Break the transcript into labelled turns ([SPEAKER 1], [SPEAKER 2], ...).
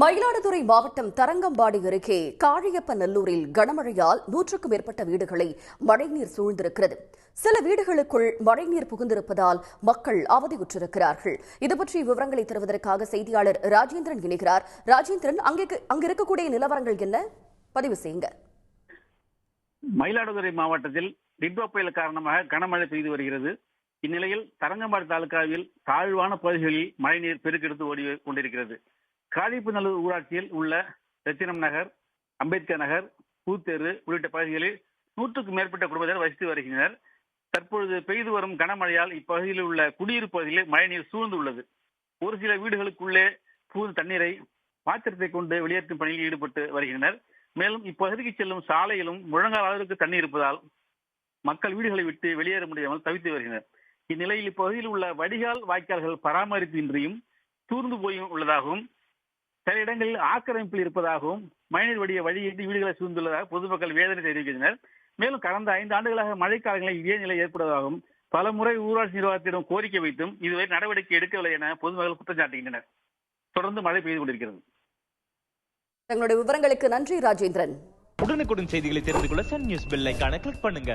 [SPEAKER 1] மயிலாடுதுறை மாவட்டம் தரங்கம்பாடி அருகே காழியப்பநல்லூரில் கனமழையால் 100க்கும் மேற்பட்ட வீடுகளை மழைநீர் சூழ்ந்திருக்கிறது. சில வீடுகளுக்குள் மழைநீர் புகுந்திருப்பதால் மக்கள் அவதியுற்றிருக்கிறார்கள். இதுபற்றி விவரங்களை தருவதற்காக செய்தியாளர் ராஜேந்திரன் இணைகிறார். ராஜேந்திரன், அங்கு இருக்கக்கூடிய நிலவரங்கள் என்ன? பதிவு செய்யுங்க.
[SPEAKER 2] மயிலாடுதுறை மாவட்டத்தில் டிட்வா புயல் காரணமாக கனமழை பெய்து வருகிறது. இந்நிலையில் தரங்கம்பாடி தாலுகாவில் தாழ்வான பகுதிகளில் மழைநீர் பெருக்கெடுத்து ஓடி கொண்டிருக்கிறது. காழியப்பநல்லூர் ஊராட்சியில் உள்ள ரத்தினம் நகர், அம்பேத்கர் நகர், பூத்தேரு உள்ளிட்ட பகுதிகளில் 100க்கும் மேற்பட்ட குடும்பத்தினர் வசித்து வருகின்றனர். தற்பொழுது பெய்து வரும் கனமழையால் இப்பகுதியில் உள்ள குடியிருப்பு பகுதிகளில் மழைநீர் சூழ்ந்து உள்ளது. ஒரு சில வீடுகளுக்குள்ளே புகுந்த தண்ணீரை பாத்திரத்தை கொண்டு வெளியேற்றும் பணியில் ஈடுபட்டு வருகின்றனர். மேலும் இப்பகுதிக்கு செல்லும் சாலையிலும் முழங்கால் அளவிற்கு தண்ணீர் இருப்பதால் மக்கள் வீடுகளை விட்டு வெளியேற முடியாமல் தவித்து வருகின்றனர். இந்நிலையில் இப்பகுதியில் உள்ள வடிகால் வாய்க்கால்கள் பராமரிப்பு இன்றியும் தூர்ந்து போயும் உள்ளதாகவும், சில இடங்களில் ஆக்கிரமிப்பில் இருப்பதாகவும், மழைநீர் வடிய வழியின்றி வீடுகளை சூழ்ந்துள்ளதாக பொதுமக்கள் வேதனை தெரிவிக்கின்றனர். மேலும் கடந்த 5 ஆண்டுகளாக மழைக்காலங்களில் இதே நிலை ஏற்படுவதாகவும் பல முறை ஊராட்சி நிர்வாகத்திடம் கோரிக்கை வைத்தும் இதுவரை நடவடிக்கை எடுக்கவில்லை என பொதுமக்கள் குற்றம் சாட்டுகின்றனர். தொடர்ந்து மழை பெய்து கொண்டிருக்கிறது.
[SPEAKER 1] தங்களுடைய விவரங்களுக்கு நன்றி ராஜேந்திரன்.
[SPEAKER 3] உடனுக்குடன் செய்திகளை தெரிந்து கொள்ள சன் நியூஸ் பெல் ஐகானை கிளிக் பண்ணுங்க.